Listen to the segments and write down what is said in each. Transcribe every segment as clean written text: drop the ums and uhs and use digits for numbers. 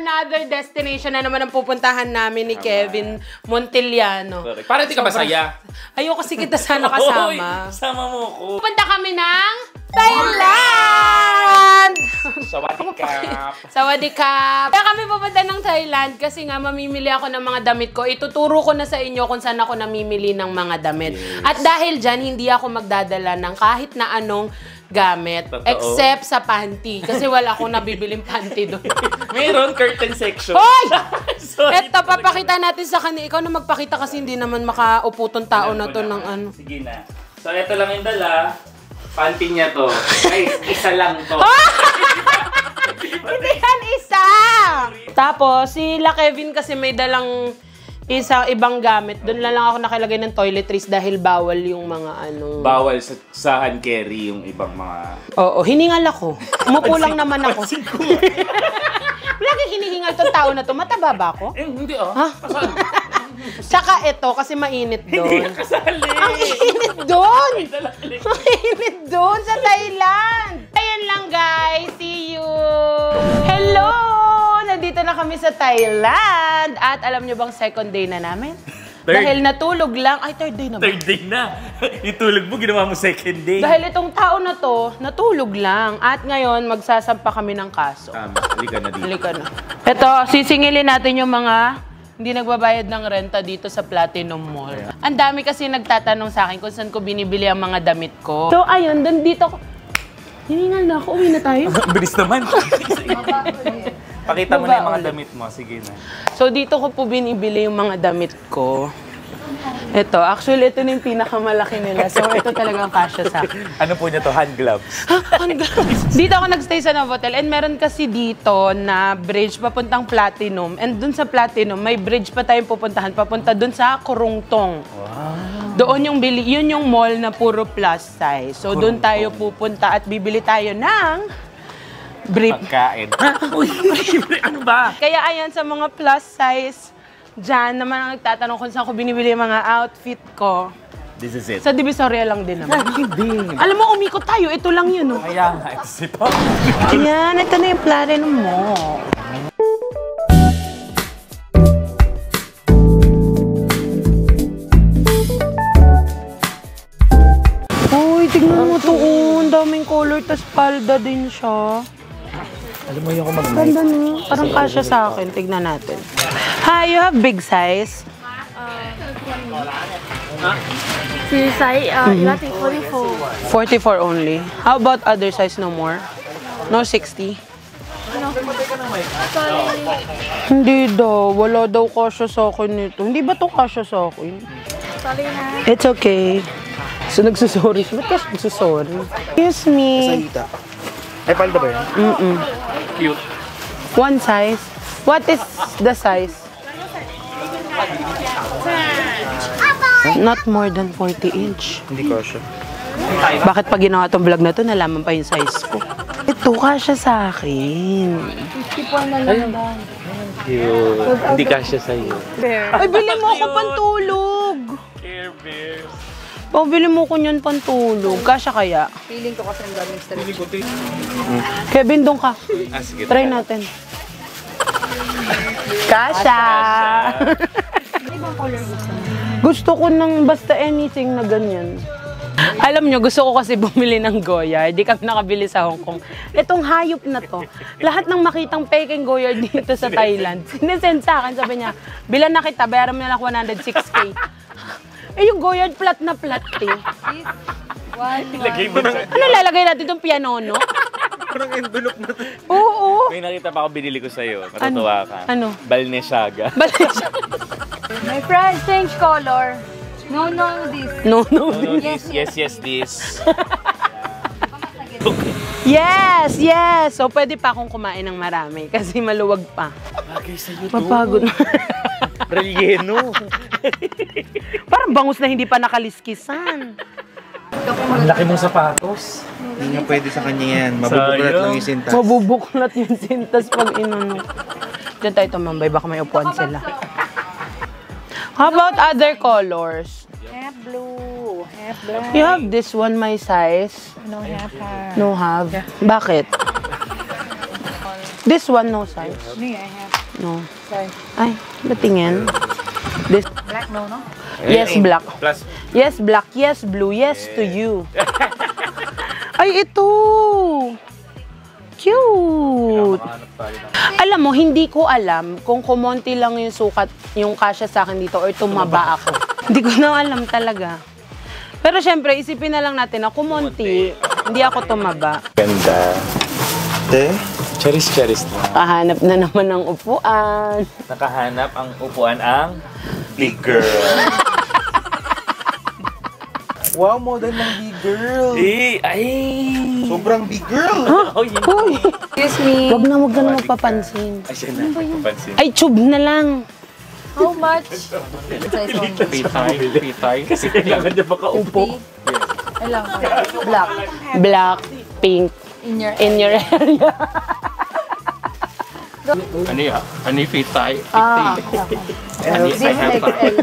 another destination na naman ang pupuntahan namin ni Kevin Montiliano. Para di ka masaya. Ayoko kasi kita sana kasama. Sama mo ko. Pupunta kami ng Thailand! Sawadikap. Sawadikap! Kaya kami pupunta ng Thailand kasi nga mamimili ako ng mga damit ko. Ituturo ko na sa inyo kung saan ako namimili ng mga damit. Yes. At dahil dyan, hindi ako magdadala ng kahit na anong gamit. Totoo. Except sa panty. Kasi wala akong nabibiling panty doon. Mayroon curtain section. Hoy! Eto, papakita natin sa kanya. Ikaw na magpakita kasi hindi naman makaupo tong tao na to ng ano. Sige na. So, ito lang yung dala. Panty niya to. Ay, isa lang to. Hindi yan isa! Tapos, si La Kevin kasi may dalang ibang gamit. Doon lang ako nakilagay ng toiletries dahil bawal yung mga ano. Bawal sa hand carry yung ibang mga... Oo, hiningal ako. Umupo lang naman ako. Lagi hinihingal tong tao na to. Mataba ba ako? Eh, hindi oh. Ha? Tsaka ito, kasi mainit doon. Hindi ka kasali. Ang init doon! Ang init doon sa Thailand! Ayan lang guys, see you! Hello! Nandito na kami sa Thailand! At alam nyo bang second day na namin? Third. Dahil natulog lang. Ay, third day na ba? Third day na. Itulog mo, ginawa mo second day. Dahil itong tao na to, natulog lang. At ngayon, magsasampa kami ng kaso. Halika na dito. Halika na. Ito, sisingilin natin yung mga hindi nagbabayad ng renta dito sa Platinum Mall. Yeah. Ang dami kasi nagtatanong sa akin kung saan ko binibili ang mga damit ko. So, ayun, dito ko. Hiningal na ako. Uwi na tayo. Bilis naman. Pakita mo na yung mga damit mo. Sige na. So, dito ko po binibili yung mga damit ko. Ito. Actually, ito na yung pinakamalaki nila. So, ito talagang kasya sa akin. Ano po niya to? Hand gloves? Hand gloves. Dito ako nagstay sa Novotel. And meron kasi dito na bridge papuntang Platinum. And dun sa Platinum, may bridge pa tayong pupuntahan. Papunta dun sa Kurungtong. Wow. Doon yung yun yung mall na puro plus size. So, dun tayo pupunta at bibili tayo ng brief. Pagkain. Uy, ano ba? Kaya ayan, sa mga plus size, dyan naman ang nagtatanong kung saan ko binibili yung mga outfit ko. This is it. Sa Divisoria lang din naman. Alam mo, umikot tayo. Ito lang yun, oh. Kaya nga, ito si Pop. Ayan, ito na yung Platinum mo. Uy, tignan mo ito. Ang daming color, tas palda din siya. Alam mo yung mag-night. Ganda no? Parang kasya sa akin. Tignan natin. Hi, you have big size? Size, 44. 44 only. How about other size? No more? No 60? Hindi daw. Wala daw kasya sa akin nito. Hindi ba ito kasya sa akin? Sorry na. It's okay. So, nagsusorry. Ba't ka nagsusorry? Excuse me. Ay, palda ba yan? Cute. One size. What is the size? Not more than 40 inch. Hindi ko siya. Bakit pag ginawa itong vlog na to, nalaman pa yung size ko? Ito kasya sa akin. 54 na lang ba? Cute. Hindi kasya sa'yo. Ay, bili mo ako pantulog. Care Bears. Oh, bili mo ko niyan pantulog. Kasya kaya? Feeling ko kasi ang daming stretch. Kevin, doon ka. Sige. Try natin. Kasya! Gusto ko ng basta anything na ganyan. Alam nyo, gusto ko kasi bumili ng Goyard. Di kami nakabili sa Hong Kong. Itong hayop na to, lahat ng makitang peking Goyard dito sa Thailand, sinesend sa akin, sabi niya, bilan na kita, bayaran mo na lang 106K. Eh, yung Goyard flat na flat, eh. Ilagay mo na. Ano lalagay natin itong piano, no? Parang envelope na to. Oo. May nakita pa ako binili ko sa'yo. Matutuwa ka. Ano? Balnesaga. My friend, change color. No, this. No. Yes, this. Yes. So, pwede pa akong kumain ng marami kasi maluwag pa. Bagay sa'yo to. Mapagod na. Relleno. Parang bangus na hindi pa nakaliskisan. Ang laki mong sapatos. Hindi nga pwede sa kanya yan. Mabubuklat lang yung sintas. Mabubuklat yung sintas pag inano. Diyan tayo tumambay, baka may upuan sila. How about other colors? Half blue, half black. You have this one, my size. No, half. No have. Bakit? This one, no size. Me, I have No. size. Ay, batingin. This, Black, no? yes, black. Plus, Yes, black. Yes, blue. Yes to you. Ay, ito. Cute. makahanap tayo ng... Alam mo, hindi ko alam kung kumonti lang yung sukat, yung kasya sa akin dito or tumaba ako. Hindi ko na alam talaga. Pero syempre, isipin na lang natin na kumonti, hindi ako tumaba. Ganda. Te? Charis-charis na. Kahanap na naman ng upuan. Nakahanap ang upuan ang big girl. Wow, model ng big girl. Ay! Sobrang big girl. Oh, yun. Uy, Excuse me. wag na magpapansin. Ay, siya na. Papansin. Ay, tube na lang. How much? Size only. Pitay. Kasi kailangan niya makaupo. I lang. Black. Black, pink, In your in your area. Ano yan? Ano yung pitay? Ah. Ano This is XL.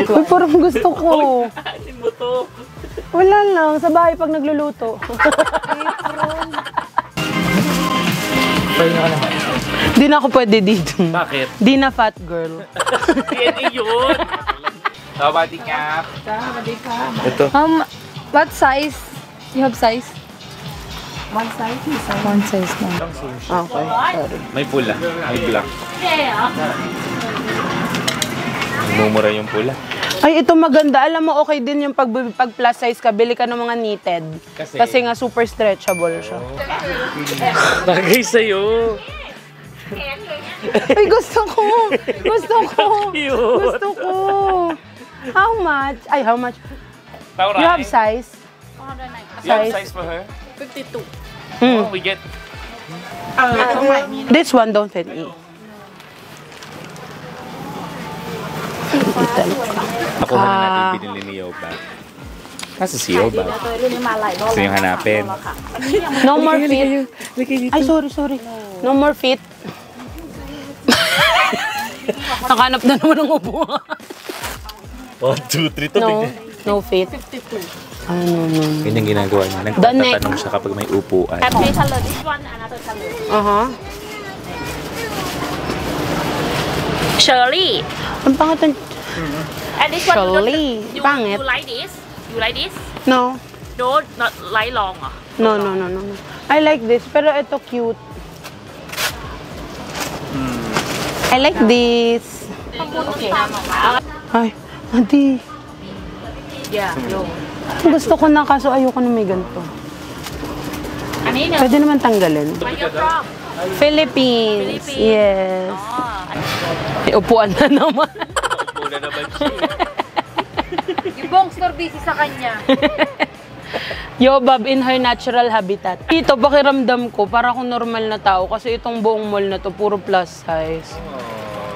Uy, parang gusto ko. Atin mo to. Wala lang, sa bahay pag nagluluto. Pwede na ka naman. Di na ako pwede dito. Bakit? Di na fat girl. DNA yun. Kabati ka. Ito. What size? You have size? One size? One size lang. Okay, sorry. May pula. May black. Mumura yung pula. Ay, ito maganda. Alam mo, okay din yung pag plus size ka, bili ka ng mga knitted. Kasi nga super stretchable siya. Bagay sa'yo. Ay, gusto ko! Gusto ko! Cute. Gusto ko! How much? Ay, how much? Tauray. You have size? You have size for her? Hmm. Oh, we get... This one don't fit me. Ako na natin binili ni Yoba. Kasi si Yoba. Gusto yung hanapin. No more fit. Ay, sorry. No more fit. Nakahanap na naman ng upuan. 1, 2, 3 to. No fit. Ano no. Ganyan ginagawa niya. Nagtatanong siya kapag may upuan. Happy color. This one, another color. Shirley. Ang pangat ng... And this one, Shirley. you Pangit. like this? You like this? No. No, not like long. No. I like this, pero ito cute. I like this. Okay. Ay, hindi. Yeah, no. Gusto ko na, kaso ayoko na may ganito. I mean, Pwede naman tanggalin. where you from? Philippines. Philippines. Yes. Oh, May upuan na naman. Upo na naman siya. Yung bong store busy sa kanya. Yobab in her natural habitat. Dito, pakiramdam ko, para akong normal na tao kasi itong buong mall na to, puro plus size.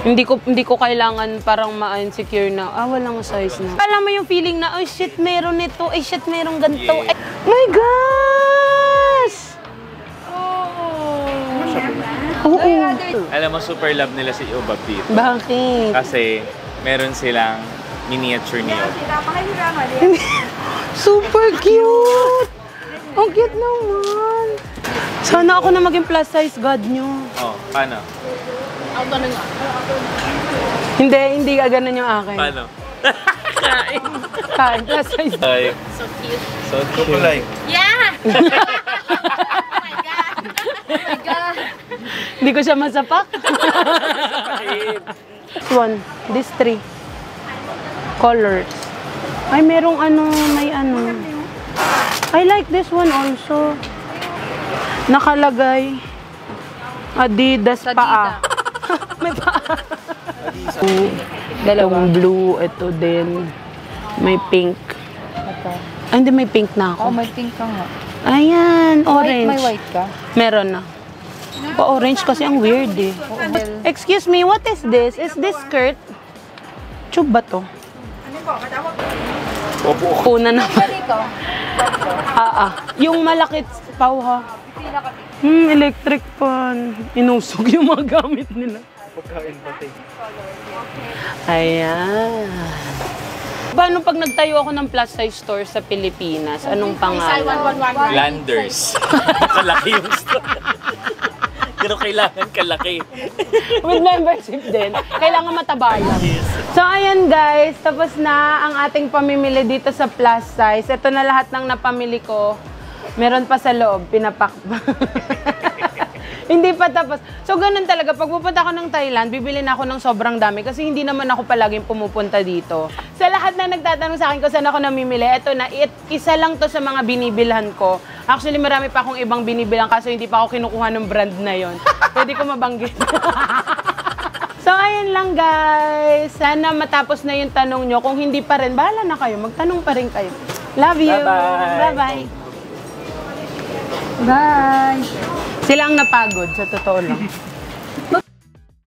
Hindi ko kailangan parang ma-insecure na, walang size na. Alam mo yung feeling na, oh shit, meron nito, ay shit, meron ganito. Yeah. Ay, my gosh! Oo. Alam mo, super love nila si Yoba dito. Bakit? Kasi meron silang miniature ni Yoba. Super cute! Ang cute naman! Sana ako na maging plus size god nyo. Oh, paano? Hindi ka ganun yung akin. Paano? Kain, plus size. Ay, so cute. so Ito cute. like. Yeah! Oh my God. Hindi ko siya masapak. This one, these 3 colors. Ay, merong may ano. I like this one also. Nakalagay. Adidas paa. May paa. Dalawang blue, ito din. May pink. Ito. Ay, hindi, may pink na Oh, ako. may pink ka nga. Ayan, White, orange. may white ka? Meron na. Orange kasi ang weird eh. Excuse me, what is this? Is this skirt? Tube ba to? Una naman. Dito. Yung malakit pau ha. Electric pan. Inusog yung mga gamit nila. Pagkain pati. Ayan. Paano pag nagtayo ako ng plus size store sa Pilipinas? Anong Size pangalan? 111. Landers. Kalaki yung store. Pero kailangan kalaki. With membership din. Kailangan matabayan. So, ayan guys. Tapos na ang ating pamimili dito sa plus size. Ito na lahat ng napamili ko. Meron pa sa loob. Pinapak pa. Hindi pa tapos. So, ganun talaga. Pag pupunta ako ng Thailand, bibili na ako ng sobrang dami kasi hindi naman ako palaging pumupunta dito. Sa lahat na nagtatanong sa akin kung saan ako namimili, eto na, isa lang to sa mga binibilhan ko. Actually, marami pa akong ibang binibilhan kaso hindi pa ako kinukuha ng brand na yon. Pwede ko mabanggit. So, ayun lang guys. Sana matapos na yung tanong nyo. Kung hindi pa rin, bahala na kayo. Magtanong pa rin kayo. Love you. Bye-bye. Bye-bye. Bye! Sila ang napagod, sa totoo lang.